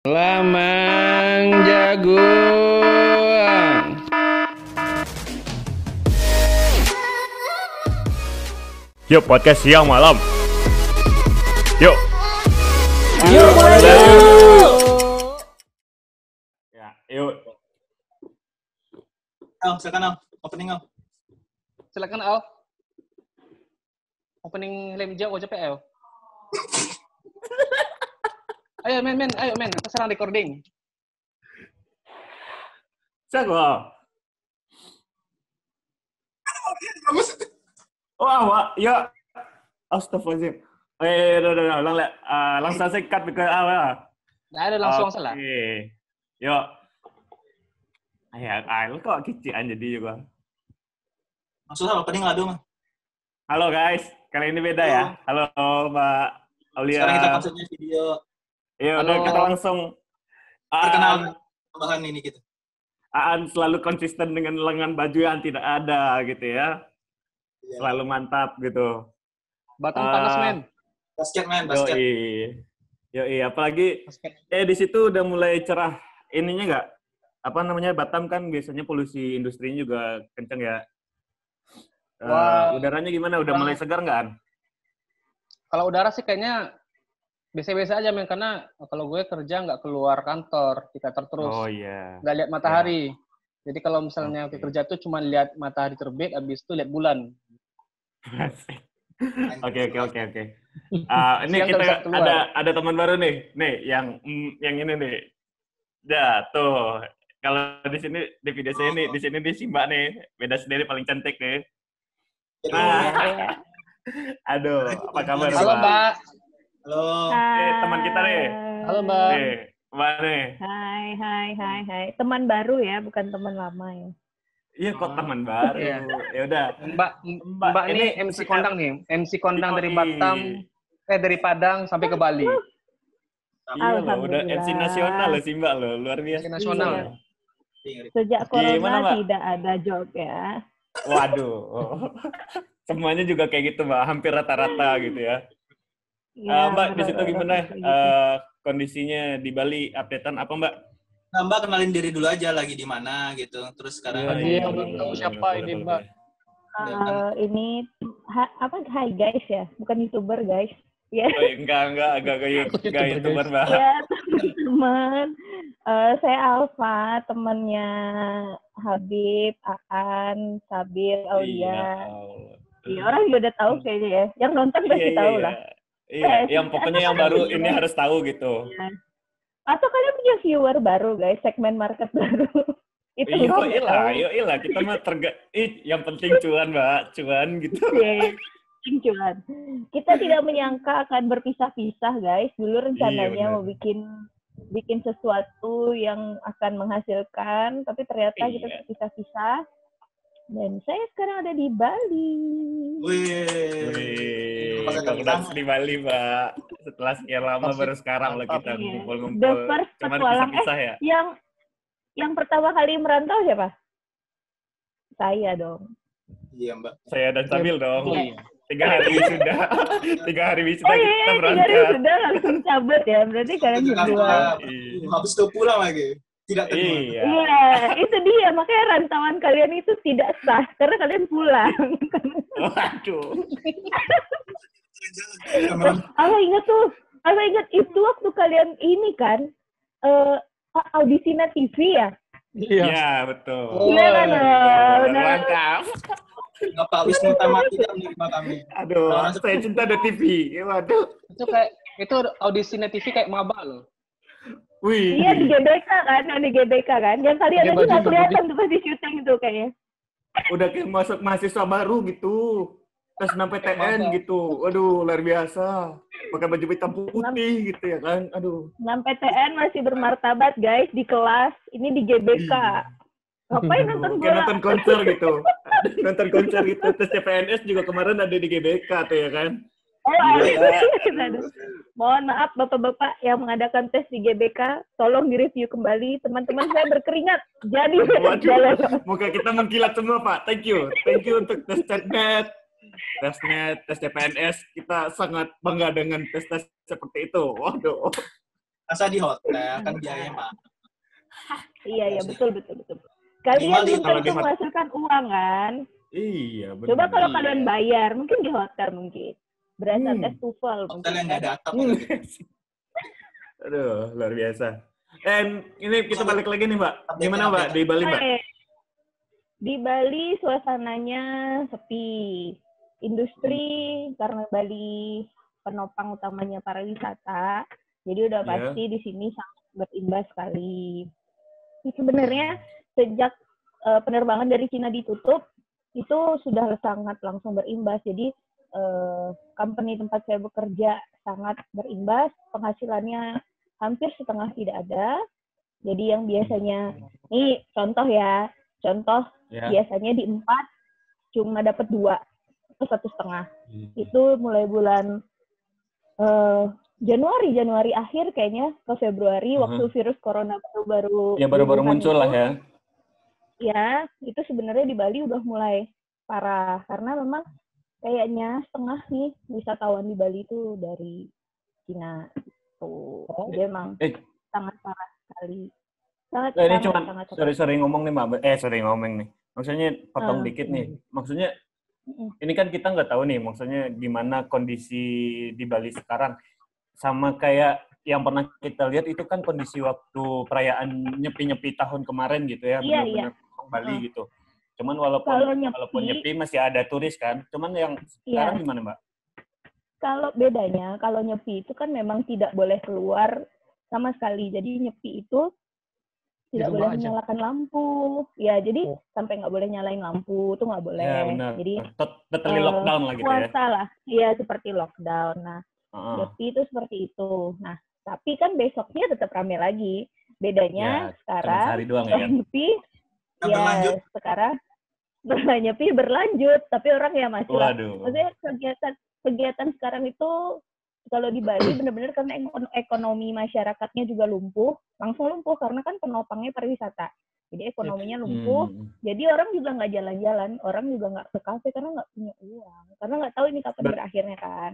Lamang Jagoan. Yuk podcast siang malam. Yuk. Yuk mulai yuk. Ya, yuk. Silakan Al, opening Al. Silakan Al. Opening Lemja OJPL. Ayo men, terserah recording. Siapa? Wah, ya. Astagfirullahaladzim. Udah, langsung saya cut ke awal. Nah, ada langsung salah. Oke. Yuk. Ayo, kok kician jadi juga. Langsung Al, opening lah dong. Halo guys, kali ini beda ya. Halo Mbak Aulia. Sekarang kita konsepnya video. Ya udah kita langsung Perkenalan tambahan ini gitu. Aan selalu konsisten dengan lengan baju yang tidak ada gitu ya. Iya. Selalu mantap gitu. Batam panas men. Basket man, basket. Yoi, apalagi Basket. di situ udah mulai cerah ininya nggak? Apa namanya, Batam kan biasanya polusi industrinya juga kenceng ya. Wah. Udaranya gimana? Udah mulai segar nggak, An? Kalau udara sih kayaknya biasa-biasa aja men, karena kalau gue kerja nggak keluar kantor di kantor terus. Oh iya. Nggak lihat matahari. Jadi kalau misalnya Oke. kerja tuh cuma lihat matahari terbit, habis itu lihat bulan. Oke. Ini Siang nggak bisa kita keluar. ada teman baru nih yang ini nih. Ya, tuh. Kalau di sini di video saya nih, di sini di si Mbak nih, beda sendiri paling cantik nih. Nah, aduh, apa kabar Halo Mbak. Halo. Teman kita nih. Halo Mbak. Nih, Mbak nih. Hai. Teman baru ya, bukan teman lama ya. Iya, kok teman baru. Iya. Ya udah. Mbak ini MC kondang nih. MC kondang dari Yoi. Batam, dari Padang sampai ke Bali. Iya loh, udah MC Alhamdulillah. nasional loh si Mbak loh, luar biasa. MC nasional. Iya. Sejak Gimana, corona Mbak? tidak ada job ya. Waduh. Semuanya juga kayak gitu, Mbak. Hampir rata-rata gitu ya. Mbak, di situ gimana kondisinya di Bali? Updatean apa, Mbak? Nah, Mbak kenalin diri dulu aja lagi di mana gitu. Terus sekarang Bagi yang belum tahu siapa ini Mbak. Ini Hai guys ya, bukan YouTuber guys. Ya. Oh, enggak YouTuber, Mbak. Ya teman-teman. Saya Alfa, temannya Habib, Aan, Sabil, Aulia. Iya, orang juga udah tahu kayaknya ya. Yang nonton pasti tahu lah. Iya, yang pokoknya yang baru ini harus tahu gitu. Ya. Atau kalian punya viewer baru guys, segmen market baru. Itu Iyalah, kita mah yang penting cuan, Mbak, cuan gitu. Iya, cuan. Kita tidak menyangka akan berpisah-pisah guys. Dulu rencananya Iya, mau bikin sesuatu yang akan menghasilkan, tapi ternyata kita Iya. terpisah-pisah. Dan saya sekarang ada di Bali. Wih. Congrats di Bali, Mbak. Setelah sekian lama baru sekarang loh kita Iya. ngumpul-ngumpul. The first Cuman petualang. pisah-pisah ya. Yang pertama kali merantau siapa? Saya dong. Iya, Mbak. Saya dan Sabil dong. Iya. 3 hari wisuda. 3 hari wisuda Oh kita iya, 3 hari berangkat. sudah langsung cabut ya. Berarti kalian berdua. Iya. Habis itu pulang lagi. Tidak terima. Iya. Iya, itu dia. Makanya rantauan kalian itu tidak sah. Karena kalian pulang. Waduh. Aku ingat itu waktu kalian ini kan. Audisi Net TV ya? Iya, betul. Iya, benar. Mantap. Bapak Wisnu Tama tidak menerima kami. Aduh, saya cinta ada TV. Waduh. Itu audisi Net TV kayak maba loh. Wih. Iya, di GBK kan? Yang di GBK kan? Yang kalian Pakai aja baju nggak kelihatan berbudi. tuh pas di syuting itu kayaknya. Udah kayak masuk mahasiswa baru gitu. Tes 6 PTN gitu. Waduh, luar biasa. Pakai baju hitam putih gitu ya kan. Aduh. 6 PTN masih bermartabat guys di kelas. Ini di GBK. Ngapain nonton Kayak bola? nonton konser gitu. Nonton konser gitu. Tes CPNS juga kemarin ada di GBK tuh ya kan. Oh, aduh. Mohon maaf Bapak-Bapak yang mengadakan tes di GBK, tolong direview kembali. Teman-teman saya berkeringat. Jadi Waduh, muka kita mengkilat semua, Pak. Thank you untuk tes ChatNet, tes CPNS. Kita sangat bangga dengan tes-tes seperti itu. Waduh. Masa di hotel kan biayanya mahal. Iya, betul. Minimal Kalian belum kalau tentu di menghasilkan uang kan? Iya, benar. Coba kalau Iya. kalian bayar, mungkin di hotel mungkin. Berasa tes TOEFL Hotel mungkin yang nggak kan. ada atap lagi. Aduh, luar biasa. Ini kita balik lagi nih, Mbak. Gimana, Mbak, di Bali, Mbak? Di Bali suasananya sepi. Industri karena Bali penopang utamanya pariwisata, jadi udah pasti di sini sangat berimbas sekali. Sebenarnya sejak penerbangan dari Cina ditutup, itu sudah sangat langsung berimbas. Jadi company tempat saya bekerja sangat berimbas, penghasilannya hampir setengah tidak ada. Jadi yang biasanya, ini contoh biasanya di 4 cuma dapat 2 atau 1,5. Itu mulai bulan Januari akhir kayaknya ke Februari waktu virus corona baru muncul lah ya. Ya, itu sebenarnya di Bali udah mulai parah karena memang kayaknya setengah nih wisatawan di Bali itu dari Cina. Jadi emang sangat parah sekali. Ini cuma sorry ngomong nih, Mbak. Sorry ngomong nih. Maksudnya potong dikit nih. Maksudnya ini kan kita nggak tahu nih, maksudnya gimana kondisi di Bali sekarang. Sama kayak yang pernah kita lihat itu kan kondisi waktu perayaan nyepi-nyepi tahun kemarin gitu ya, benar-benar Bali gitu. Cuman walaupun nyepi masih ada turis kan. Cuman yang sekarang gimana, Mbak? Kalau bedanya, kalau nyepi itu kan memang tidak boleh keluar sama sekali. Jadi nyepi itu tidak boleh menyalakan lampu. Ya, jadi sampai nggak boleh nyalain lampu, itu nggak boleh. Ya, benar. Jadi totally lockdown lah gitu ya. Puasa lah. Iya, seperti lockdown. Nah, nyepi itu seperti itu. Nah, tapi kan besoknya tetap rame lagi. Bedanya sekarang sehari doang ya. Nyepi, sekarang nyepi berlanjut, tapi orang ya masih lah. Maksudnya kegiatan sekarang itu kalau di Bali benar-benar karena ekonomi masyarakatnya juga langsung lumpuh karena kan penopangnya pariwisata. Jadi ekonominya lumpuh, jadi orang juga nggak jalan-jalan, orang juga nggak ke kafe karena nggak punya uang, karena nggak tahu ini kapan berakhirnya kan.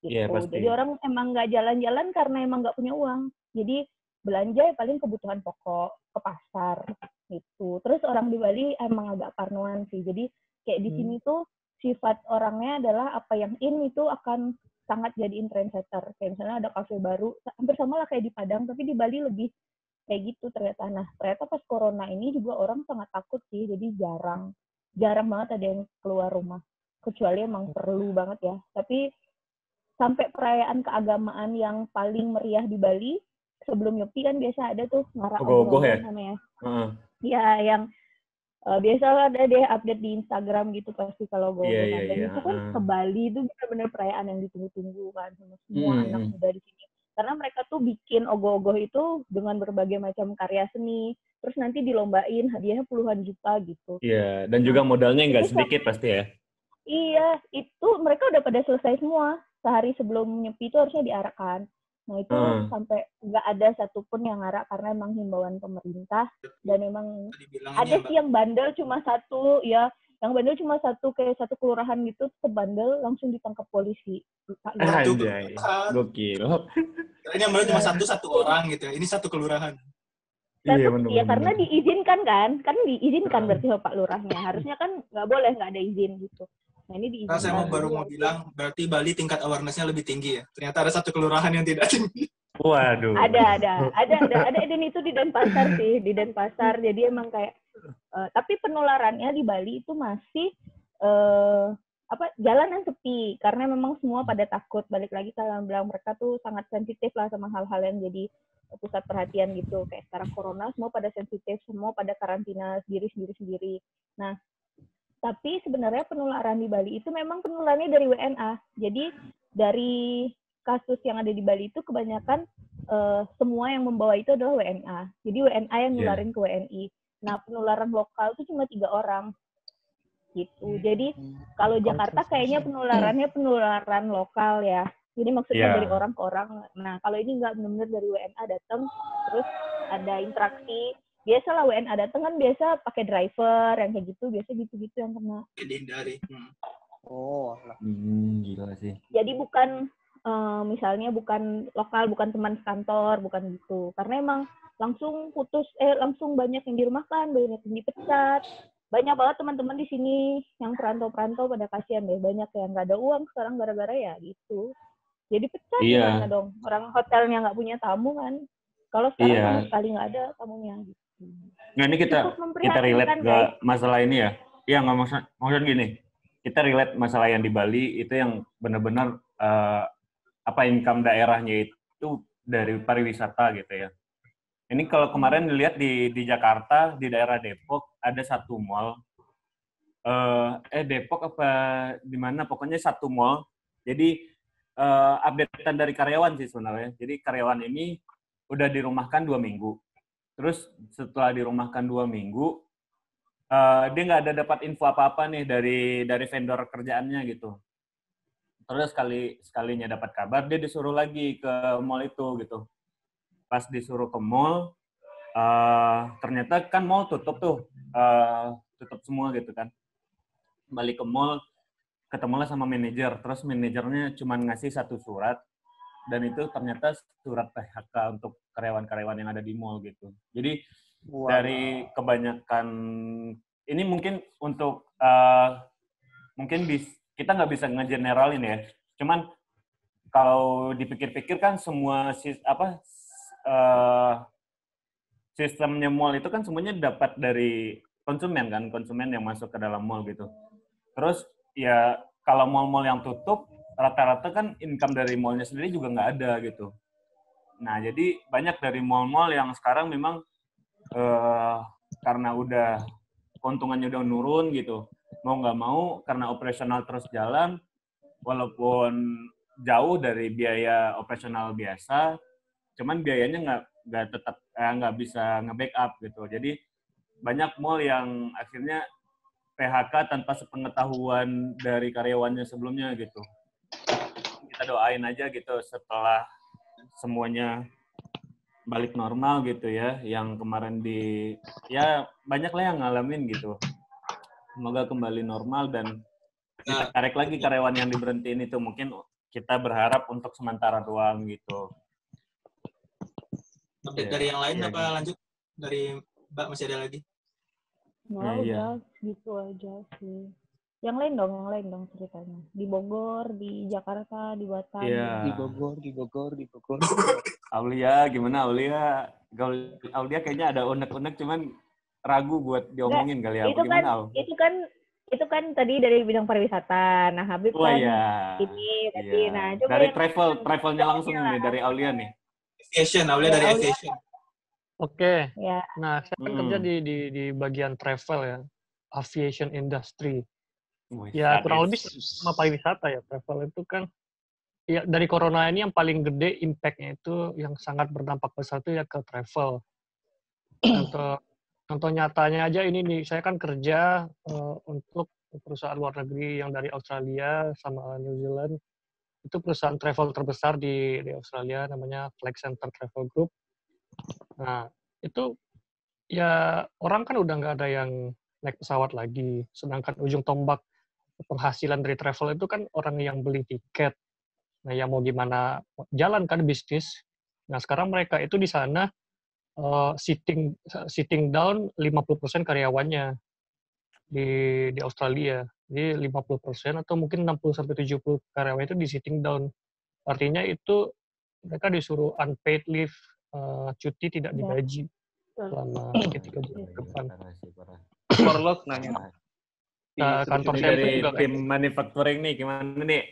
Gitu. Jadi orang emang nggak jalan-jalan karena emang nggak punya uang. Jadi belanja ya paling kebutuhan pokok, ke pasar gitu. Terus orang di Bali emang agak parnoan sih. Jadi kayak di sini tuh sifat orangnya adalah apa yang itu akan sangat jadiin trendsetter. Kayak misalnya ada kafe baru, hampir sama lah kayak di Padang, tapi di Bali lebih kayak gitu ternyata. Nah, ternyata pas corona ini juga orang sangat takut sih. Jadi jarang banget ada yang keluar rumah. Kecuali emang perlu banget ya. Tapi sampai perayaan keagamaan yang paling meriah di Bali, sebelum Nyepi kan biasa ada tuh ngarak ogoh-ogoh ya? Namanya. Ya, yang biasa ada deh update di Instagram gitu pasti kalau gue dan itu kan ke Bali itu benar-benar perayaan yang ditunggu-tunggu kan sama semua anak muda di sini. Karena mereka tuh bikin ogoh-ogoh itu dengan berbagai macam karya seni, terus nanti dilombain hadiahnya puluhan juta gitu. Iya, dan juga modalnya nggak sedikit pasti ya. Iya, itu mereka udah pada selesai semua. Sehari sebelum Nyepi itu harusnya diarakkan. Nah itu sampai nggak ada satupun yang ngarak karena emang himbauan pemerintah dan emang ada sih yang bandel cuma satu ya, yang bandel cuma satu kayak satu kelurahan gitu, sebandel langsung ditangkap polisi. Anjay, gokil. Ini yang bandel cuma satu orang gitu ya, ini satu kelurahan. Iya karena diizinkan kan diizinkan berarti Pak Lurahnya, harusnya kan nggak boleh nggak ada izin gitu. Nah, ini diizinkan. Saya baru mau bilang, berarti Bali tingkat awareness-nya lebih tinggi ya. Ternyata ada satu kelurahan yang tidak tinggi. Waduh. Ada dan itu di Denpasar sih, di Denpasar. Jadi emang kayak tapi penularannya di Bali itu masih jalanan sepi karena memang semua pada takut. Balik lagi kalian bilang mereka tuh sangat sensitif lah sama hal-hal yang jadi pusat perhatian gitu. Kayak sekarang corona semua pada sensitif, semua pada karantina sendiri. Nah, tapi sebenarnya penularan di Bali itu memang penularannya dari WNA. Jadi dari kasus yang ada di Bali itu kebanyakan semua yang membawa itu adalah WNA. Jadi WNA yang nularin ke WNI. Nah, penularan lokal itu cuma 3 orang. Gitu. Jadi kalau Jakarta kayaknya penularan lokal ya. Jadi maksudnya dari orang ke orang. Nah, kalau ini nggak benar-benar dari WNA datang, terus ada interaksi. Biasalah WNA datang kan biasa pakai driver yang kayak gitu, biasa gitu-gitu yang kena. Dihindari. Gila sih. Jadi bukan misalnya bukan lokal, bukan teman kantor, bukan gitu. Karena emang langsung langsung banyak yang dirumahkan, banyak yang dipecat. Banyak banget teman-teman di sini yang perantau-perantau pada kasihan deh. Banyak yang nggak ada uang sekarang gara-gara ya gitu. Jadi pecat gimana dong? Orang hotelnya nggak punya tamu kan. Kalau sekarang sama sekali nggak ada tamunya gitu. Nah ini kita relate ke masalah ini ya. Iya nggak maksud gini. Kita relate masalah yang di Bali itu yang benar-benar income daerahnya itu dari pariwisata gitu ya. Ini kalau kemarin dilihat di Jakarta, di daerah Depok ada satu mall. Depok apa di mana? Pokoknya satu mall. Jadi updatean dari karyawan sih sebenarnya. Jadi karyawan ini udah dirumahkan 2 minggu. Terus setelah dirumahkan 2 minggu, dia nggak ada dapat info apa-apa nih dari vendor kerjaannya gitu. Terus sekalinya dapat kabar, dia disuruh lagi ke mall itu gitu. Pas disuruh ke mall, ternyata kan mall tutup tuh, tutup semua gitu kan. Balik ke mall, ketemulah sama manajer. Terus manajernya cuma ngasih 1 surat, dan itu ternyata surat PHK untuk karyawan-karyawan yang ada di mall gitu. Jadi dari kebanyakan ini mungkin untuk mungkin kita nggak bisa ngegeneralin ya. Cuman kalau dipikir-pikir kan semua sistemnya mall itu kan semuanya dapat dari konsumen kan, konsumen yang masuk ke dalam mall gitu. Terus ya kalau mall-mall yang tutup rata-rata kan income dari mallnya sendiri juga nggak ada gitu. Nah jadi banyak dari mall-mall yang sekarang memang karena udah keuntungannya udah nurun gitu, mau nggak mau karena operasional terus jalan, walaupun jauh dari biaya operasional biasa, cuman biayanya nggak bisa nge-backup gitu. Jadi banyak mall yang akhirnya PHK tanpa sepengetahuan dari karyawannya sebelumnya gitu. Kita doain aja gitu setelah semuanya balik normal gitu ya, yang kemarin ya banyak lah yang ngalamin gitu. Semoga kembali normal dan kita tarik lagi karyawan yang diberhentiin itu. Mungkin kita berharap untuk sementara doang gitu. Update dari yang lain apa lanjut? Dari Mbak masih ada lagi? Udah gitu aja sih. Yang lain dong ceritanya. Di Bogor, di Jakarta, di Batam. Di Bogor. Aulia, gimana Aulia? Aulia kayaknya ada unek-unek cuman ragu buat diomongin kali ya. Itu kan tadi dari bidang pariwisata. Nah, Habib ini tadi. Nah, coba dari travelnya langsung nih dari Aulia nih. Aulia dari aviation. Oke. Ya. Nah, saya kan kerja di bagian travel ya, aviation industry. Ya kurang lebih sama pariwisata ya. Travel itu kan ya dari corona ini yang paling gede impact-nya itu yang sangat berdampak besar itu ya ke travel. Contoh nyatanya aja ini nih, saya kan kerja untuk perusahaan luar negeri yang dari Australia sama New Zealand. Itu perusahaan travel terbesar di Australia, namanya Flight Centre Travel Group. Nah, itu ya orang kan udah nggak ada yang naik pesawat lagi. Sedangkan ujung tombak penghasilan dari travel itu kan orang yang beli tiket. Nah, ya mau gimana jalan kan bisnis. Nah, sekarang mereka itu di sana sitting down 50% karyawannya di Australia. Jadi 50% atau mungkin 60-70 karyawan itu di sitting down. Artinya itu mereka disuruh unpaid leave, cuti tidak digaji selama 3 bulan ke depan. Forlok nanya. Kantor saya dari juga tim manufacturing nih, gimana nih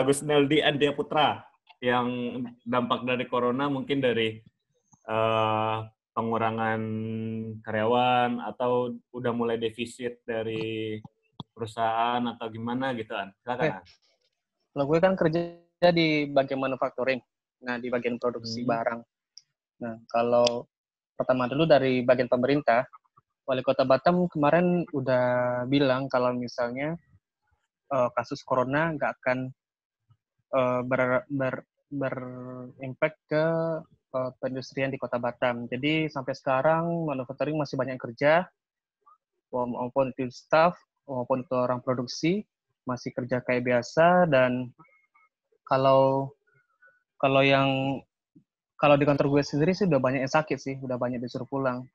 Gus Neldi Andia Putra yang dampak dari corona mungkin dari pengurangan karyawan atau udah mulai defisit dari perusahaan atau gimana gitu kan? Silakan. Kalau gue kan kerja di bagian manufacturing, nah di bagian produksi barang. Nah kalau pertama dulu dari bagian pemerintah, Wali Kota Batam kemarin udah bilang kalau misalnya kasus corona nggak akan berimpact ke perindustrian di Kota Batam. Jadi sampai sekarang manufacturing masih banyak kerja, maupun itu staff, maupun itu orang produksi masih kerja kayak biasa. Dan kalau Kalau di kantor gue sendiri sih udah banyak yang sakit sih, udah banyak disuruh pulang.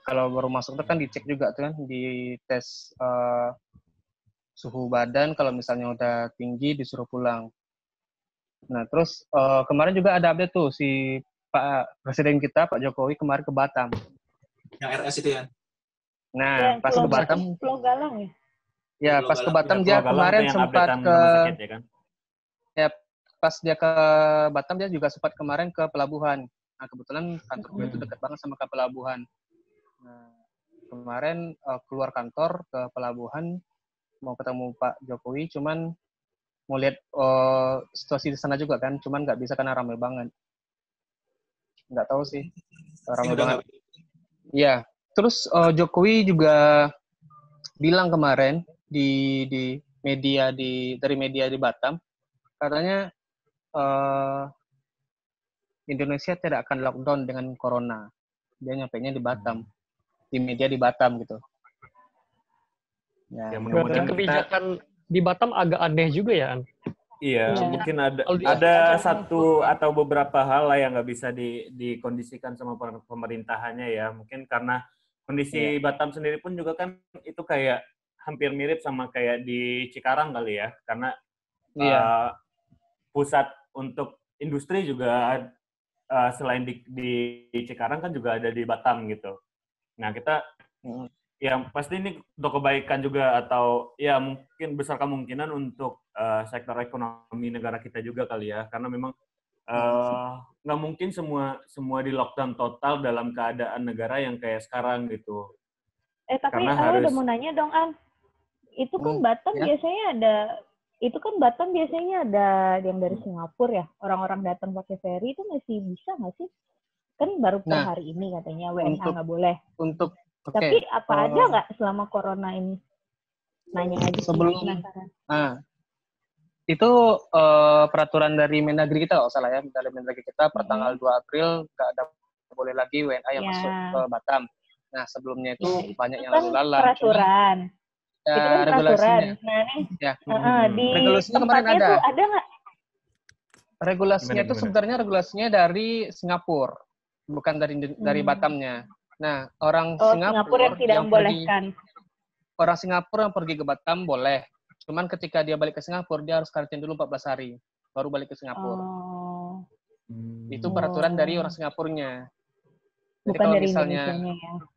Kalau baru masuk itu kan dicek juga tuh kan, di tes suhu badan, kalau misalnya udah tinggi disuruh pulang. Nah terus kemarin juga ada update tuh, si Pak Presiden kita, Pak Jokowi kemarin ke Batam. Yang RS itu ya? Nah pas ke Batam, Pulau Galang ya? ya pas ke Batam dia kemarin sempat ke, sakit, ya kan? Ya pas dia ke Batam dia juga sempat kemarin ke pelabuhan. Nah kebetulan kantor gue itu dekat banget sama ke pelabuhan. Nah, kemarin keluar kantor ke pelabuhan mau ketemu Pak Jokowi, cuman mau lihat situasi di sana juga kan, cuman nggak bisa karena ramai banget. Nggak tahu sih, ramai banget. Iya, terus Jokowi juga bilang kemarin di media dari media di Batam, katanya Indonesia tidak akan lockdown dengan corona. Dia nyampainya di Batam, di media di Batam gitu. Ya, berarti kebijakan di Batam agak aneh juga ya, An? Iya, mungkin ada satu atau beberapa hal lah yang nggak bisa dikondisikan sama pemerintahannya ya. Mungkin karena kondisi Batam sendiri pun juga kan itu kayak hampir mirip sama kayak di Cikarang kali ya. Karena pusat untuk industri juga selain di Cikarang kan juga ada di Batam gitu. Nah, kita yang pasti ini untuk kebaikan juga, atau ya mungkin besar kemungkinan untuk sektor ekonomi negara kita juga kali ya, karena memang nggak mungkin semua di lockdown total dalam keadaan negara yang kayak sekarang gitu. Tapi aku udah mau nanya dong, An. Itu kan Batam biasanya ada, yang dari Singapura ya, orang-orang datang pakai ferry itu masih bisa nggak sih? Kan baru per hari ini katanya WNA nggak boleh. Tapi apa ada nggak selama corona ini? Nanya aja sebelum. Itu peraturan dari Mendagri kita, kalau salah ya, dari Mendagri kita per tanggal 2 April nggak ada boleh lagi WNA yang masuk ke Batam. Nah sebelumnya itu banyak yang lalu lalang. Peraturan. Ya, itu kan regulasinya. Nah nih, di regulasinya kemarin tempatnya tuh ada nggak? Regulasinya itu sebenarnya regulasinya dari Singapura, bukan dari Batamnya. Nah, orang Singapura yang membolehkan. Orang Singapura yang pergi ke Batam boleh. Cuman ketika dia balik ke Singapura, dia harus karantina dulu 14 hari. Baru balik ke Singapura. Itu peraturan dari orang Singapurnya. Jadi bukan kalau dari misalnya, ya.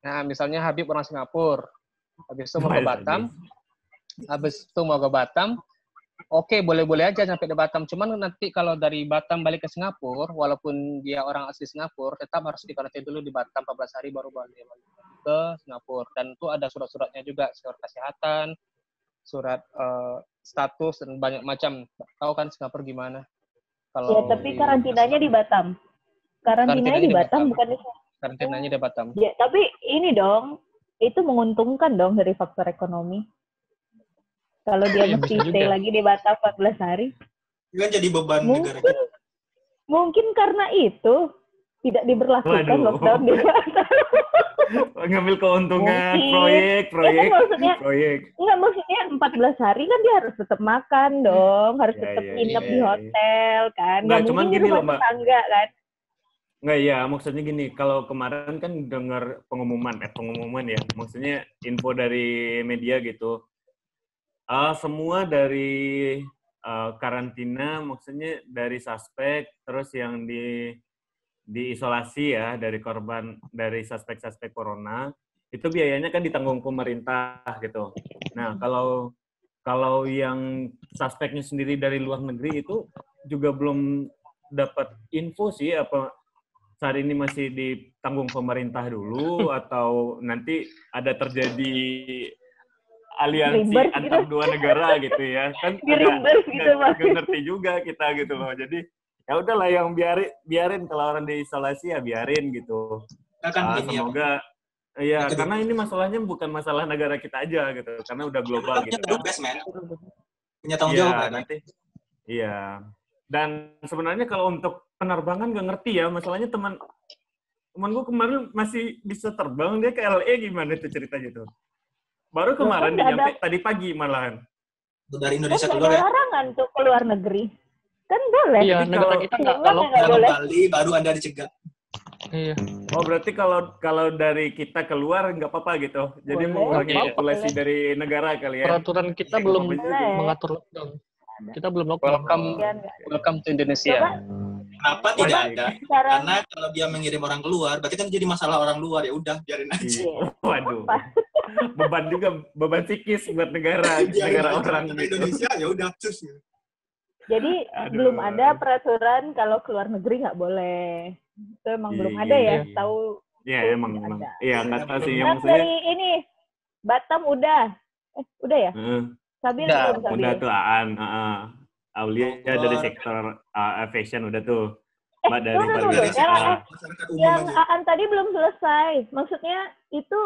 Nah, misalnya Habib orang Singapura, habis itu mau ke Batam, oke, boleh-boleh aja sampai di Batam. Cuman nanti kalau dari Batam balik ke Singapura, walaupun dia orang asli Singapura, tetap harus dikarantina dulu di Batam 14 hari baru balik ke Singapura. Dan itu ada surat-suratnya juga, surat kesehatan, surat status, dan banyak macam. Tahu kan Singapura gimana? Ya, tapi karantinanya di Batam. Karantinanya di Batam, bukan di Singapura. Karantinanya di Batam. Ya, tapi ini dong, itu menguntungkan dong dari faktor ekonomi. Kalau dia mesti stay lagi di Batam 14 hari. Itu kan jadi beban negara kita. Mungkin karena itu tidak diberlakukan lockdown di Batam. Ngambil keuntungan proyek. Enggak, maksudnya 14 hari kan dia harus tetap makan dong, harus tetap nginep di hotel kan. Nggak mungkin di rumah tetangga kan. Nggak, ya maksudnya gini, kalau kemarin kan dengar pengumuman ya, maksudnya info dari media gitu. Semua dari karantina, maksudnya dari suspek, terus yang diisolasi ya, dari korban, dari suspek corona, itu biayanya kan ditanggung pemerintah gitu. Nah, kalau yang suspeknya sendiri dari luar negeri itu juga belum dapat info sih, apa saat ini masih ditanggung pemerintah dulu atau nanti ada terjadi aliansi antar dua negara gitu ya, kan nggak ngerti juga kita gitu loh. Jadi ya udahlah, yang biarin kalau orang diisolasi ya biarin gitu. Semoga ya, karena ini masalahnya bukan masalah negara kita aja gitu, karena udah global gitu. Punya tanggung jawab nanti. Iya. Dan sebenarnya kalau untuk penerbangan nggak ngerti ya, masalahnya teman gue kemarin masih bisa terbang, dia ke LA gimana tuh ceritanya tuh. Baru kemarin dia nyampe tadi pagi malahan. Dari Indonesia keluar ya? Ada larangan tuh keluar negeri. Kan boleh. Iya, Jadi negara kalau- kita nggak Gimana lockdown. nggak Dalam boleh? Bali baru Anda dicegat. Iya. Oh, berarti kalau dari kita keluar nggak apa-apa gitu. Jadi Boleh. mengurangi Iya. populasi Boleh. dari negara kali ya. Peraturan kita Iya, belum apa-apa juga. Boleh. mengatur lockdown. Kita belum lockdown. Welcome to Indonesia. Coba Kenapa Wajib. tidak ada? cara Karena kalau dia mengirim orang keluar, berarti kan jadi masalah orang luar, ya udah biarin aja. Iya. Waduh. Beban juga, beban psikis buat negara Biarin aja. orang Karena gitu. Indonesia ya udah cus. jadi Aduh. belum ada peraturan kalau keluar negeri nggak boleh. Itu emang Iya, belum iya, ada ya, iya. tahu. Iya, Belum emang. ada. Iya, nggak tahu sih. Yang Kan maksudnya, dari ini Batam udah. Udah ya? Sabil Udah, belum Sabil? udah tuh Aan. Aulia Bogor. dari sektor fashion udah tuh. Mbak dari tunggu dulu. pariwisata. Masyarakat umum Yang aja. Aan tadi belum selesai. Maksudnya itu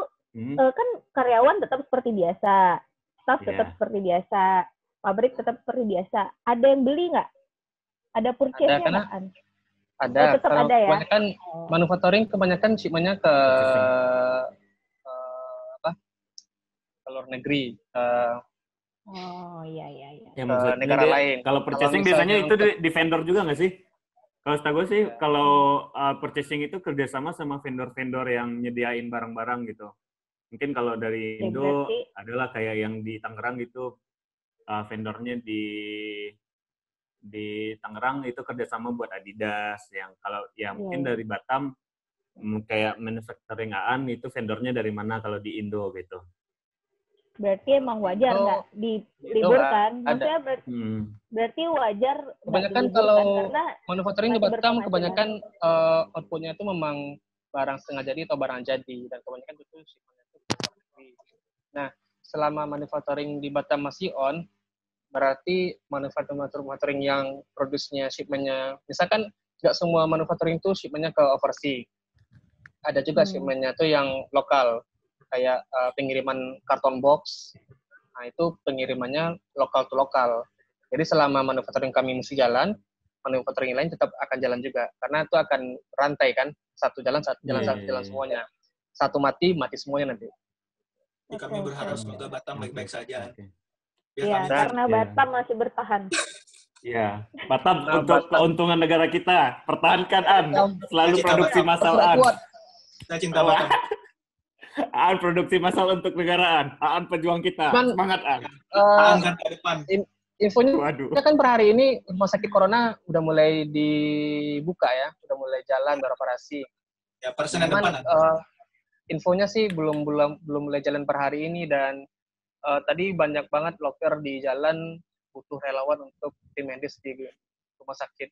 kan karyawan tetap seperti biasa, staff tetap Iya. seperti biasa, pabrik tetap seperti biasa. Ada yang beli nggak? Ada purchase-nya Ada, karena nggak, An? Ada. Oh, tetap Kalau ada ya? kebanyakan manufacturing kebanyakan shipment-nya ke ke luar negeri, Oh, iya. Ya, ke maksudnya negara dia- lain. Kalau purchasing Kalau biasanya misalnya itu di vendor juga nggak sih? Kalau setahu gue sih, kalau purchasing itu kerjasama sama vendor-vendor yang nyediain barang-barang gitu. Mungkin kalau dari Ya, Indo berarti- adalah kayak yang di Tangerang gitu, vendornya di Tangerang itu kerjasama buat Adidas. Yang kalau yang mungkin Iya. dari Batam kayak manufacturing Aan itu vendornya dari mana kalau di Indo gitu. Berarti emang wajar Oh, nggak diliburkan? ada. Maksudnya berarti wajar nggak Kebanyakan diliburkan kalau karena manufacturing di masih Batam berpenghasilan. kebanyakan outputnya itu memang barang setengah jadi atau barang jadi, dan kebanyakan itu shipment-nya itu ke luar negeri. Nah, selama manufacturing di Batam masih on, berarti manufacturing yang produksinya shipment-nya, misalkan nggak semua manufacturing itu shipment-nya ke overseas. Ada juga shipment-nya itu yang lokal, kayak pengiriman karton box. Nah, itu pengirimannya lokal to lokal. Jadi selama manufacturing kami mesti jalan, manufacturing lain tetap akan jalan juga. Karena itu akan rantai kan, satu jalan semuanya. Satu mati semuanya nanti. Jadi kami berharap semoga Batam baik-baik saja. Biar Iya, kami karena Iya. Batam masih bertahan. Iya, Batam Nah, untuk Batam. keuntungan negara kita, pertahankan An, selalu Kita produksi Batam. massal Sudah An. kuat. kita cinta Batam. An produksi massal untuk negara An pejuang kita, Man- semangat An. Angkat ke depan. Infonya Waduh. kan per hari ini rumah sakit corona udah mulai dibuka ya, udah mulai jalan beroperasi. Ya, per Senin Cuman depan. infonya sih belum mulai jalan per hari ini, dan tadi banyak banget loker di jalan, butuh relawan untuk tim medis di rumah sakit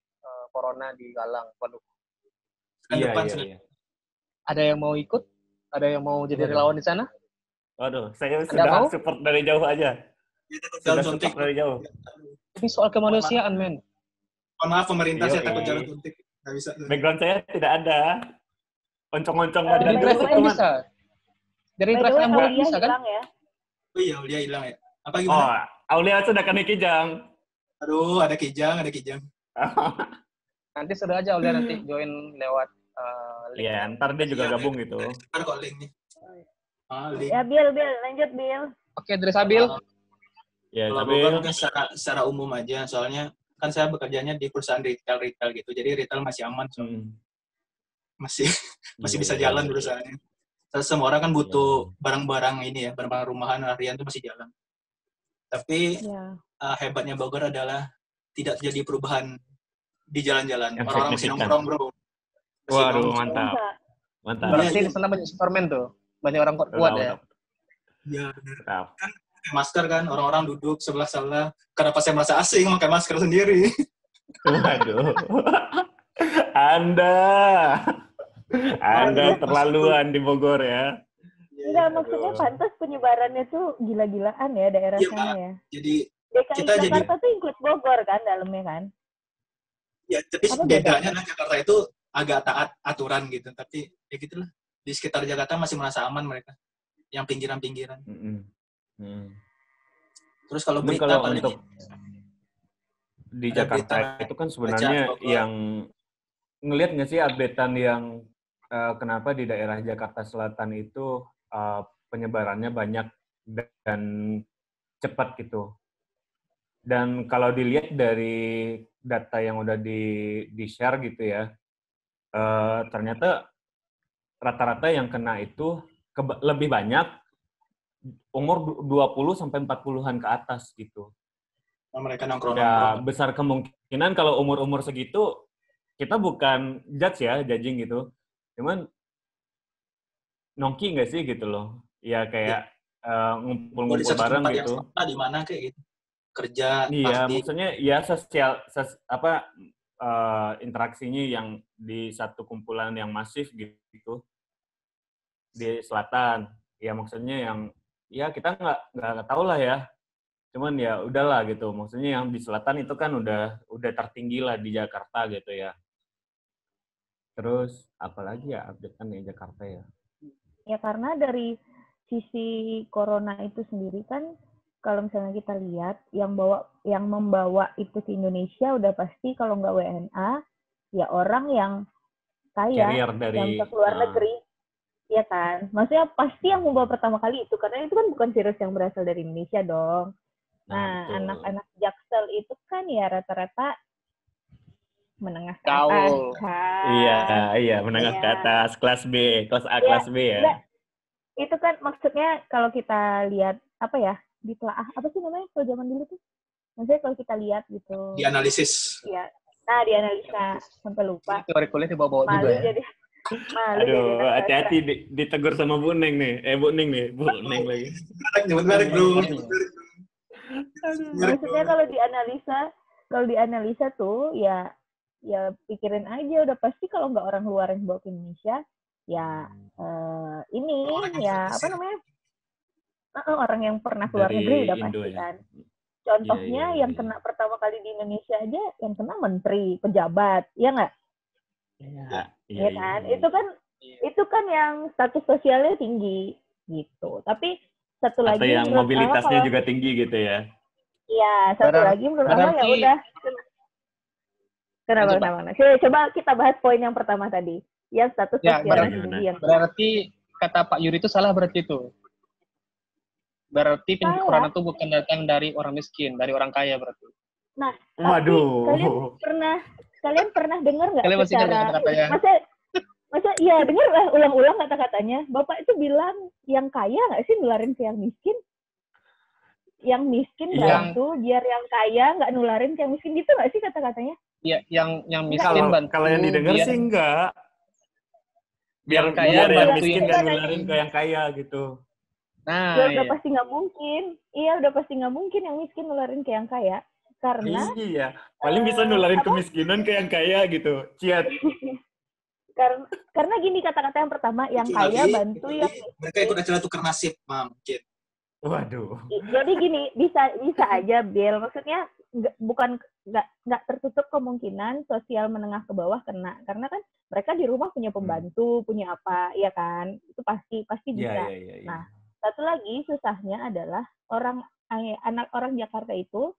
corona di Galang. Waduh, Senin Iya, depan. iya, Senin. iya. ada yang mau ikut? Ada yang mau jadi Waduh. relawan di sana? Waduh, saya Anda sudah mau? support dari jauh aja. Kita takut Sudah jalan support suntik. dari jauh. Ini soal kemanusiaan, men. Mohon maaf pemerintah, saya Yoi. takut jalan suntik. Nggak bisa. Background saya tidak ada. Oncong-oncong Dari badan Dari by the terus driver way- kan teman. bisa. Dari By the driver way, ambulans Aulia bisa kan? hilang ya. Oh iya, Aulia hilang ya. Apa Oh, gimana? Aulia sudah kena kijang. Aduh, ada kijang. Nanti sudah aja Aulia nanti join lewat link. Iya, ntar dia juga Iya, gabung ada- gitu. Ntar kok linknya. Link. Ya, Bill, lanjut, Bill. Oke, dari Sabil. Ya, Kalau tapi Bogor mungkin secara umum aja, soalnya kan saya bekerjanya di perusahaan retail gitu, jadi retail masih aman, masih bisa Iya, jalan iya, perusahaannya. Terus semua orang kan butuh barang-barang ini ya, barang-barang rumahan harian itu masih jalan. Tapi Ya. hebatnya Bogor adalah tidak terjadi perubahan di jalan-jalan. Yang Orang-orang masih signifikan. nongkrong, bro. Masih Waduh, nongkrong. mantap. Masa? Mantap. Berarti di sana banyak Superman tuh. Banyak orang kuat ya. Iya, benar. Mantap. Pakai masker kan, orang-orang duduk sebelah-sebelah. Kenapa saya merasa asing pakai masker sendiri? Waduh. Anda terlaluan di Bogor ya. Enggak, maksudnya pantas penyebarannya tuh gila-gilaan ya daerah Iya, sana ya. Jadi DKI kita jadi- Jakarta tuh include Bogor kan dalamnya kan? ya, tapi Apa bedanya bedanya? lah Jakarta itu agak taat aturan gitu, tapi ya gitulah. Di sekitar Jakarta masih merasa aman mereka. Yang pinggiran-pinggiran. Terus kalau Cuman berita kalau paling untuk di ada Jakarta berita itu kan sebenarnya Bogor. yang ngelihat nggak sih updatean yang kenapa di daerah Jakarta Selatan itu penyebarannya banyak dan cepat gitu. Dan kalau dilihat dari data yang udah di-share gitu ya, ternyata rata-rata yang kena itu lebih banyak umur 20 sampai 40-an ke atas gitu. Mereka Ya, nongkrong-nongkrong. besar kemungkinan kalau umur-umur segitu, kita bukan judging gitu. Cuman, nongki nggak sih gitu loh. Ya kayak ngumpul-ngumpul bareng gitu. Di mana kayak gitu. Kerja, Iya, party. maksudnya ya interaksinya yang di satu kumpulan yang masif gitu. Di selatan. Ya maksudnya yang, ya kita nggak tahu lah ya. Cuman ya udahlah gitu. Maksudnya yang di selatan itu kan udah tertinggi lah di Jakarta gitu ya. Terus apalagi ya update kan di Jakarta ya. Ya karena dari sisi corona itu sendiri kan kalau misalnya kita lihat yang membawa itu ke Indonesia udah pasti kalau nggak WNA ya orang yang kaya yang ke luar negeri. Ya kan? Maksudnya pasti yang membawa pertama kali itu karena itu kan bukan virus yang berasal dari Indonesia dong. Nah, anak-anak Jaksel itu kan ya rata-rata menengah ke atas kan. Iya, menengah ke atas, kelas B, kelas A, kelas B ya. Enggak. Itu kan maksudnya kalau kita lihat apa ya? Ditelaah apa sih namanya kalau zaman dulu tuh? Maksudnya kalau kita lihat gitu. Dianalisis. Iya. Nah, dianalisa sampai lupa. Teori kuliah dibawa-bawa juga ya. Jadi aduh, hati-hati ditegur sama Bu Neng nih. Bu Neng lagi. Nyebut merek, bro. Maksudnya kalau dianalisa tuh ya pikirin aja udah pasti kalau nggak orang luar yang bawa ke Indonesia ya ini ya apa namanya orang yang pernah keluar negeri udah pasti kan. Contohnya yang kena pertama kali di Indonesia aja yang kena menteri, pejabat, ya nggak? Iya kan? Itu kan yang status sosialnya tinggi gitu. Tapi satu atau lagi yang mobilitasnya juga tinggi gitu ya. Iya, satu lagi menurut aku ya udah. Kenapa? Coba kita bahas poin yang pertama tadi. Yang status sosialnya tinggi. Berarti kata Pak Yuri itu salah berarti itu. Berarti corona itu bukan datang dari orang miskin, dari orang kaya berarti. Nah, waduh. Kalian pernah dengar nggak secara masa iya dengar lah ulang-ulang kata-katanya. Bapak itu bilang yang kaya nggak sih nularin ke yang miskin? Yang miskin bantu, biar yang kaya nggak nularin ke yang miskin gitu nggak sih kata-katanya? Iya, yang miskin bantu. Kalau yang didengar sih enggak. Biar yang miskin nggak nularin ke yang kaya gitu. Nah, udah pasti nggak mungkin. Iya, udah pasti nggak mungkin yang miskin nularin ke yang kaya. Karena paling bisa nularin kemiskinan ke yang kaya gitu. Ciat. Karena gini kata-kata yang pertama, yang kaya bantu yang miskin. Mereka ikut acara tukar nasib, Mam. Waduh. Jadi gini, bisa aja, Bill. Maksudnya nggak tertutup kemungkinan sosial menengah ke bawah kena. Karena kan mereka di rumah punya pembantu, punya apa, ya kan? Itu pasti bisa. Yeah. Nah, satu lagi susahnya adalah anak orang Jakarta itu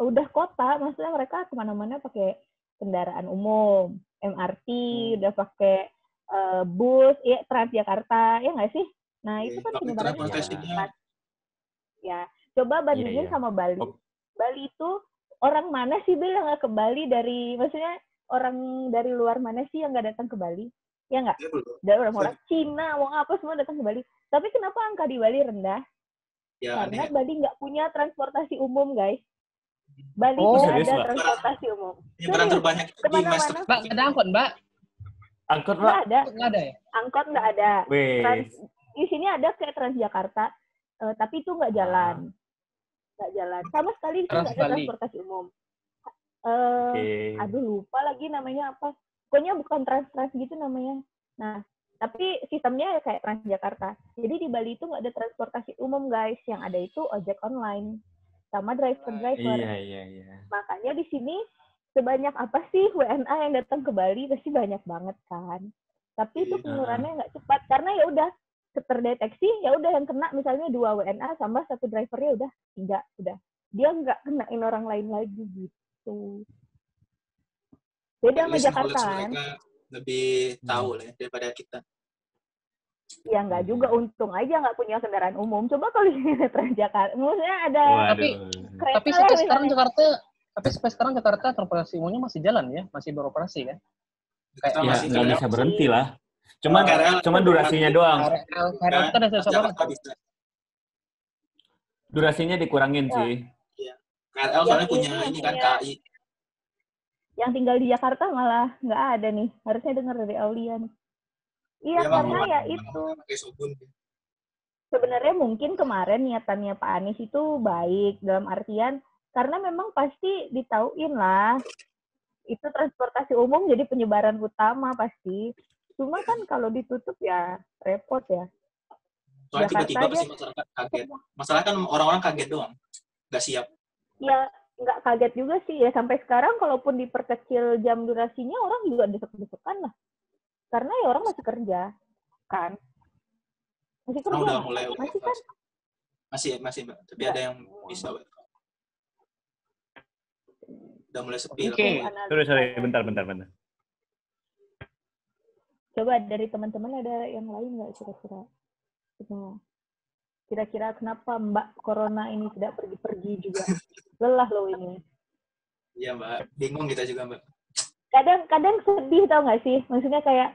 udah kota, maksudnya mereka kemana-mana pakai kendaraan umum, MRT, udah pakai bus, ya Transjakarta, ya nggak sih? Nah itu kan penyebarannya cepat. Ya, coba bandingin sama Bali. Bali itu orang mana sih Bil yang nggak ke Bali maksudnya orang dari luar mana sih yang nggak datang ke Bali? Ya nggak? Dari orang Cina, mau apa semua datang ke Bali. Tapi kenapa angka di Bali rendah? Karena Bali nggak punya transportasi umum, guys. Bali tidak ada transportasi umum. Barang terbanyak itu di Master. Mbak, ada angkot, Mbak? Angkot, Mbak? Nggak ada ya? Angkot nggak ada. Di sini ada kayak Transjakarta, tapi itu nggak jalan. Nggak jalan. Sama sekali nggak ada transportasi umum. Aduh, lupa lagi namanya apa. Pokoknya bukan trans gitu namanya. Nah, tapi sistemnya kayak Transjakarta. Jadi di Bali itu nggak ada transportasi umum, guys. Yang ada itu ojek online sama driver. Iya. Makanya di sini sebanyak apa sih WNA yang datang ke Bali? Pasti banyak banget kan. Tapi itu penularannya nggak cepat karena ya udah terdeteksi, ya udah yang kena misalnya 2 WNA sama 1 drivernya udah dia nggak kenain orang lain lagi gitu. Beda sama Jakarta kan. Lebih tahu lah daripada kita. Ya nggak juga, untung aja nggak punya kendaraan umum. Coba kalau di Transjakarta, maksudnya ada kereta tapi sampai sekarang Jakarta transportasi umumnya masih jalan ya, masih beroperasi kan? Ya nggak bisa berhenti lah. Cuman durasinya doang. KRL kita ada sesuatu apa? Durasinya dikurangin sih. Iya. KRL soalnya punya ini kan KAI. Yang tinggal di Jakarta malah nggak ada nih. Harusnya dengar dari Aulia nih. Iya, karena ya itu. Sebenarnya mungkin kemarin niatannya Pak Anies itu baik, dalam artian karena memang pasti ditauin lah. Itu transportasi umum jadi penyebaran utama pasti. Cuma kan kalau ditutup ya repot ya. Soalnya tiba-tiba pasti masyarakat kaget. Masalah kan orang-orang kaget doang. Nggak siap. Ya, nggak kaget juga sih. Ya sampai sekarang kalaupun diperkecil jam durasinya, orang juga desek-desekan lah. Karena ya orang masih kerja, kan? Masih kerja udah kan? mulai Masih kan? Masih Mbak. Tapi ada yang bisa Mbak. Udah mulai sepi. Oke. Sorry. Bentar. Coba dari teman-teman ada yang lain nggak kira-kira? Kira-kira kenapa Mbak Corona ini tidak pergi-pergi juga? Lelah loh ini. Iya Mbak, bingung kita juga Mbak. Kadang sedih tau nggak sih? Maksudnya kayak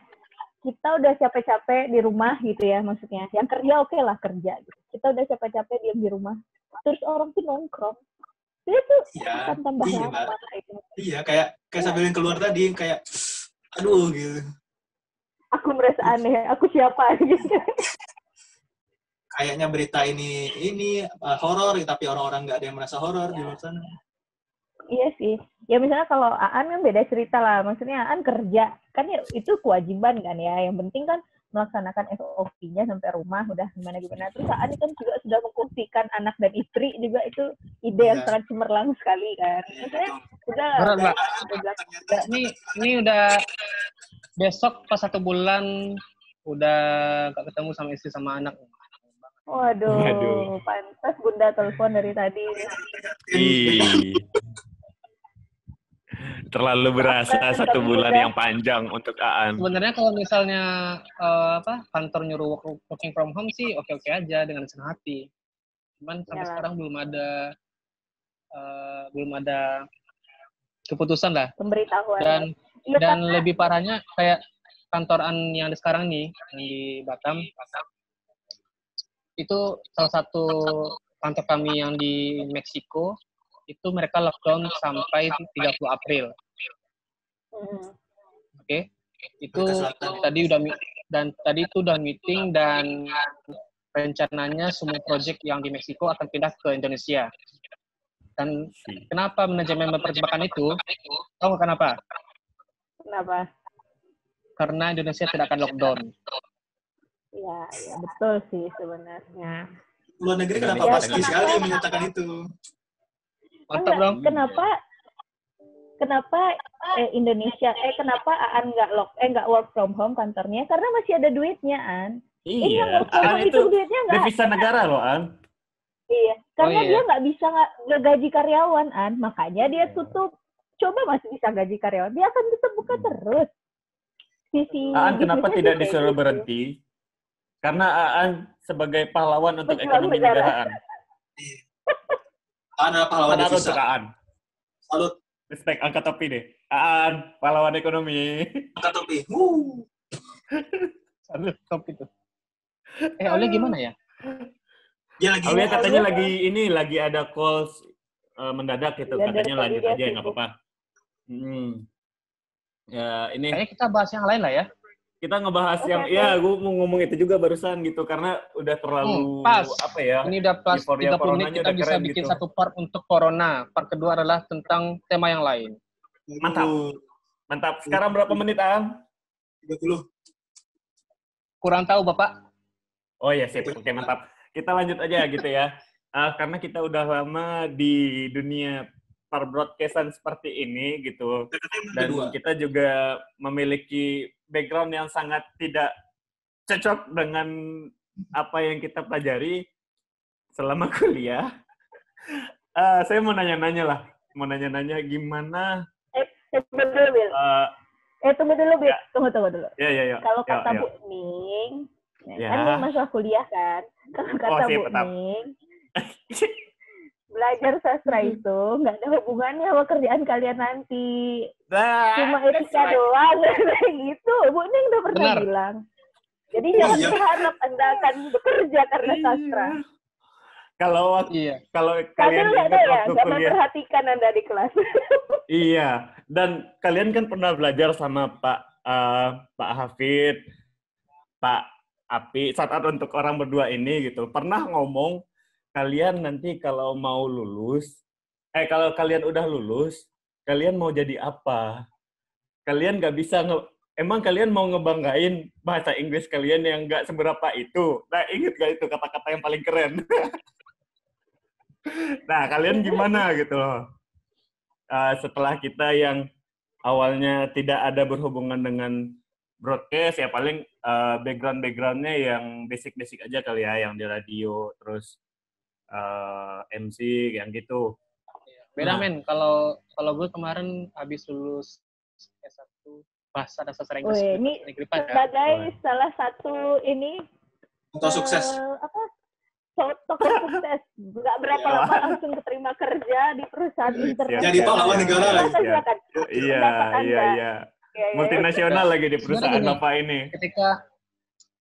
kita udah capek-capek di rumah gitu ya maksudnya. Yang kerja oke lah kerja. Gitu. Kita udah capek-capek diam di rumah. Terus orang tuh nongkrong. Itu tuh akan tambah lama. Iya, kayak sambil keluar tadi kayak aduh gitu. Aku merasa aneh, aku siapa gitu. Kayaknya berita ini horor, tapi orang-orang nggak ada yang merasa horor di luar sana. Iya sih. Ya misalnya kalau Aan kan beda cerita lah. Maksudnya Aan kerja. Kan ya, itu kewajiban kan ya. Yang penting kan melaksanakan SOP-nya sampai rumah udah gimana-gimana. Terus Aan kan juga sudah mengkongsikan anak dan istri juga itu ide yang sangat cemerlang sekali kan. Maksudnya udah ini udah besok pas 1 bulan udah gak ketemu sama istri sama anak. Waduh. Pantas Bunda telepon dari tadi. Terlalu berasa 1 bulan yang panjang untuk Aan. Sebenarnya kalau misalnya kantor nyuruh working from home sih oke-oke aja dengan senang hati. Cuman sampai sekarang belum ada keputusan lah. Pemberitahuan. Dan lebih parahnya kayak kantoran yang ada sekarang nih yang di Batam. Itu salah satu kantor kami yang di Meksiko. Itu mereka lockdown sampai 30 April. Oke. Itu tadi udah meeting dan rencananya semua proyek yang di Meksiko akan pindah ke Indonesia. Dan kenapa manajemen mempercepat itu? Tahu kenapa? Kenapa? Karena Indonesia tidak akan lockdown. Ya betul sih sebenarnya. Luar negeri kenapa pasti sekali menyatakan itu? Mantap dong. Kenapa Indonesia kenapa Aan nggak work from home kantornya? Karena masih ada duitnya Aan. Iya. Aan itu devisa negara loh Aan. Iya. Karena dia nggak bisa nggak gaji karyawan Aan, makanya dia tutup. Coba masih bisa gaji karyawan, dia akan tetap buka terus. Aan kenapa tidak disuruh berhenti? Karena Aan sebagai pahlawan untuk ekonomi negara Aan. Aan adalah pahlawan devisa. Aan. Salut. Respect, angkat topi deh. Aan, pahlawan ekonomi. Angkat topi. Salut topi tuh. Aulia gimana ya? Aulia katanya lagi ada calls mendadak gitu. Katanya lanjut aja ya, nggak apa-apa. Ya, ini. Kayaknya kita bahas yang lain lah ya. Kita ngebahas gue mau ngomong itu juga barusan gitu karena udah terlalu apa ya? Ini udah plus 30 menit kita bisa bikin gitu. 1 part untuk corona. Part kedua adalah tentang tema yang lain. Mantap. Sekarang berapa menit, Ang? 30. Kurang tahu, Bapak. Oh ya, sip. Oke, mantap. Kita lanjut aja gitu ya. Karena kita udah lama di dunia per-broadcastan seperti ini gitu. Dan kita juga memiliki background yang sangat tidak cocok dengan apa yang kita pelajari selama kuliah. Saya mau nanya-nanya gimana. Tunggu dulu, Bil. Tunggu dulu. Ya. Tunggu dulu. Ya. Kalau kata Bu Ning, Kan ini masa kuliah kan. Kalau kata Bu Ning, belajar sastra itu nggak ada hubungannya sama kerjaan kalian nanti. Cuma etika doang kayak gitu. Bu Ning udah pernah bilang. Jadi jangan berharap Anda akan bekerja karena sastra. Kalau kalian ingat waktu kuliah, memperhatikan Anda di kelas. Iya, dan kalian kan pernah belajar sama Pak Hafid, Pak Api, saat untuk orang berdua ini gitu. Pernah ngomong kalian nanti kalau mau lulus, kalau kalian udah lulus, kalian mau jadi apa? Kalian nggak bisa emang kalian mau ngebanggain bahasa Inggris kalian yang nggak seberapa itu? Nah, ingat gak itu kata-kata yang paling keren? Nah, kalian gimana gitu loh? Setelah kita yang awalnya tidak ada berhubungan dengan broadcast, ya paling background-backgroundnya yang basic-basic aja kali ya, yang di radio, terus MC, yang gitu. Beda men, kalau gue kemarin habis lulus S1 bahasa dan sastra Inggris. Ini sebagai salah satu ini contoh sukses. Tokoh sukses, nggak berapa lama langsung keterima kerja di perusahaan internet. Jadi pahlawan negara lagi. Iya. Multinasional lagi di perusahaan Bapak ini.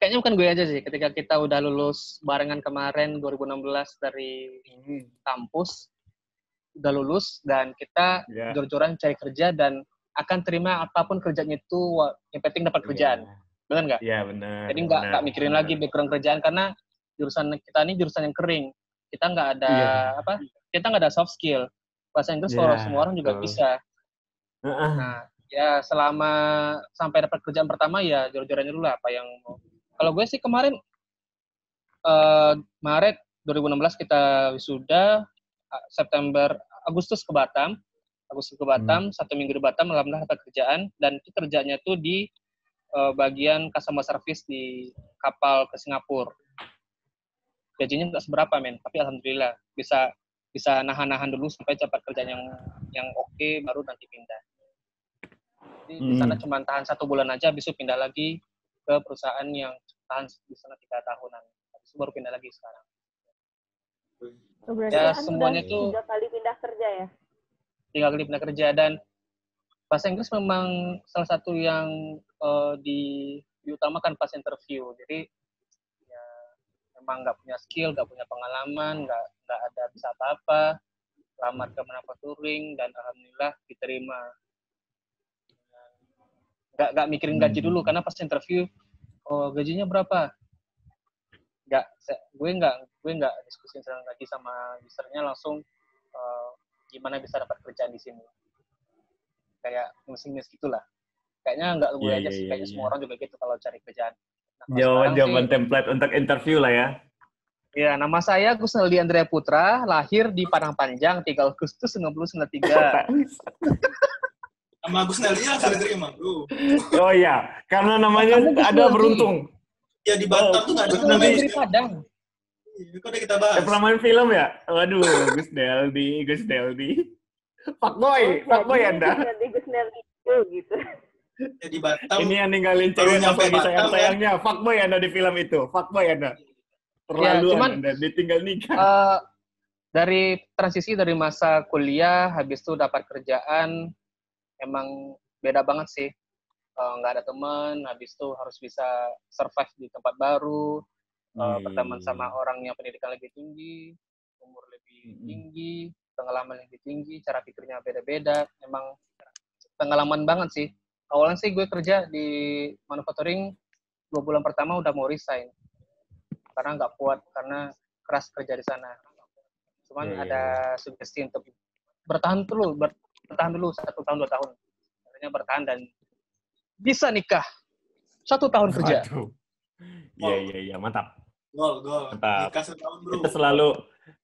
Kayaknya bukan gue aja sih, ketika kita udah lulus barengan kemarin 2016 dari kampus, udah lulus dan kita jor-joran cari kerja dan akan terima apapun kerjanya itu, yang penting dapat kerjaan. Benar nggak? Iya, benar. Jadi nggak mikirin lagi background kerjaan, karena jurusan kita ini jurusan yang kering. Kita nggak ada kita nggak ada soft skill. Bahasa Inggris kalau semua orang juga bisa. Nah, ya selama sampai dapat kerjaan pertama ya jor-jorannya dulu lah apa yang mau. Kalau gue sih kemarin Maret 2016 kita wisuda, Agustus ke Batam, 1 minggu di Batam, alhamdulillah dapat kerjaan, dan itu kerjanya tuh di bagian customer service di kapal ke Singapura. Gajinya nggak seberapa men, tapi alhamdulillah bisa nahan-nahan dulu sampai dapat kerjaan yang oke, baru nanti pindah. Jadi di sana cuma tahan 1 bulan aja, habis itu pindah lagi ke perusahaan yang tahan di sana 3 tahunan, habis itu baru pindah lagi sekarang. Ya semuanya itu 3 kali pindah kerja ya? 3 kali pindah kerja, dan bahasa Inggris memang salah satu yang diutamakan pas interview. Jadi memang nggak punya skill, nggak punya pengalaman, nggak ada bisa apa-apa, lamar ke manufacturing, dan alhamdulillah diterima. Nggak mikirin gaji dulu, karena pas interview, gajinya berapa? Gue nggak diskusi tentang gaji sama usernya, langsung gimana bisa dapat kerjaan di sini. Kayak ngemis-ngemis gitulah. Kayaknya nggak gue aja sih, kayaknya semua orang juga gitu kalau cari kerjaan. Jawaban template untuk interview lah ya. Ya, nama saya Gusneldi Andrea Putra, lahir di Padang Panjang, 3 Agustus 1993. Nama Gusneldi langsung diterima, bro. Oh iya, karena namanya ada beruntung. Ya di Batam tuh nggak ada namanya dari Padang. Kok udah kita bahas. Pernah main film ya? Waduh, Gusneldi. Fuckboy Anda. Gusneldi gitu. Ya di Batam. Ini yang ninggalin cewek sampai disayang-sayangnya. Fuckboy Anda di film itu. Fuckboy Anda. Terlaluan Anda ditinggal nikah. Dari transisi dari masa kuliah, habis itu dapat kerjaan, emang beda banget sih. Nggak ada teman, habis itu harus bisa survive di tempat baru, berteman sama orang yang pendidikan lebih tinggi, umur lebih tinggi, pengalaman lebih tinggi, cara pikirnya beda-beda. Emang pengalaman banget sih. Awalnya sih gue kerja di manufacturing, 2 bulan pertama udah mau resign. Karena nggak kuat, karena keras kerja di sana. Cuman ada sugesti untuk bertahan dulu 1 tahun 2 tahun. Akhirnya bertahan dan bisa nikah. 1 tahun kerja. Iya, mantap. Gol. Mantap. Nikah 1 tahun, bro. Itu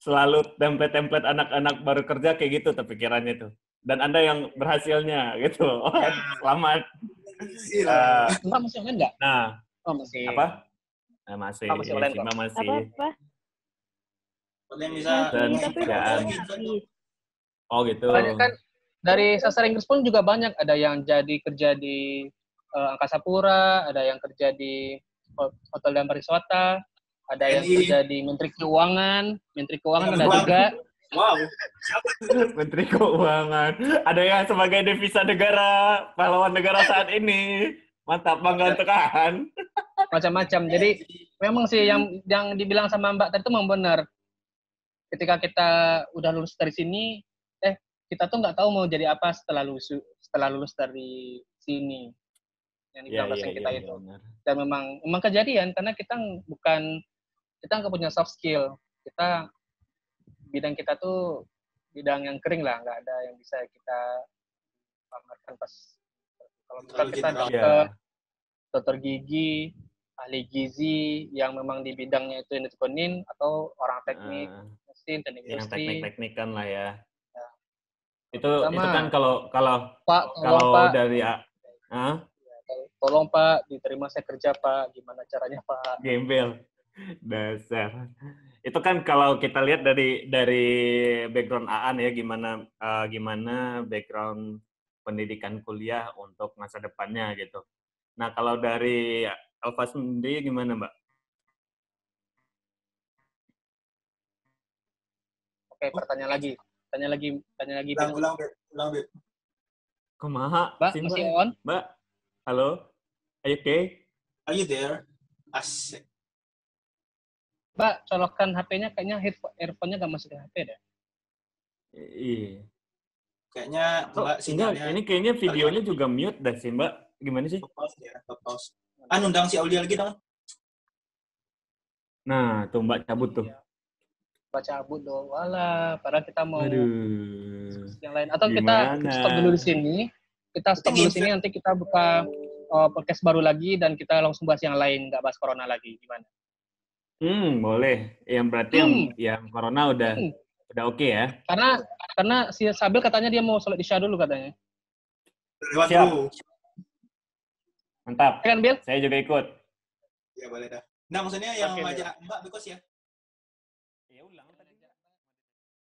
selalu template anak-anak baru kerja kayak gitu tuh pikirannya tuh. Dan Anda yang berhasilnya gitu. Selamat. Mbak masih online nggak? Nah. Masih. Apa? Masih. Masih online kok. Masih. Apa? Yang bisa gitu. Banyak kan dari sastra Inggris pun juga banyak. Ada yang jadi kerja di Angkasa Pura, ada yang kerja di hotel dan pariwisata, ada yang TNI. kerja di Menteri Keuangan ada Keuangan. juga. Wow. Menteri Keuangan. Ada yang sebagai devisa negara, pahlawan negara saat ini. Mantap, bangga untuk Aan. Macam-macam. Jadi memang sih yang dibilang sama Mbak tadi itu memang benar. Ketika kita udah lulus dari sini, kita tuh nggak tahu mau jadi apa setelah lulus dari sini. Yang dibilang dosen kita itu. Benar. Dan memang kejadian karena kita nggak punya soft skill. Bidang kita tuh bidang yang kering lah, nggak ada yang bisa kita pamerkan pas kalau misalkan kita dokter gigi, ahli gizi yang memang di bidangnya itu yang ditekunin, atau orang teknik mesin, teknik yang industri. teknik-teknik kan lah ya. Itu Sama. kan kalau Pak, Pak, dari tolong Pak, diterima saya kerja Pak, gimana caranya Pak? gembel dasar. Itu kan kalau kita lihat dari background Aan ya, gimana background pendidikan kuliah untuk masa depannya gitu. Nah, kalau dari Alfa sendiri gimana, Mbak? Oke, tanya lagi. Ulang, Bet. Kumaha? Mbak, masih on? Mbak, halo? Are you okay? Are you there? Asik. Mbak, colokan HP-nya kayaknya earphone-nya nggak masuk ke HP deh. Iya. Kayaknya Mbak sinyalnya. Ini kayaknya videonya juga mute dah sih, Mbak. Gimana sih? Pause. Undang si Aulia lagi dong. Nah, tuh Mbak cabut tuh. Mbak cabut dong. Walah, padahal kita mau yang lain. Atau Gimana? kita stop dulu di sini. Nanti kita buka podcast baru lagi dan kita langsung bahas yang lain, nggak bahas corona lagi. Gimana? Boleh. Yang berarti yang corona udah oke ya. Karena si Sabil katanya dia mau sholat isya dulu katanya. Lewat Siap. dulu. Mantap. Ya kan, Bil? Saya juga ikut. Ya boleh dah. Nah, maksudnya yang Oke, ngajak Mbak Bekos ya? Ya ulang tadi.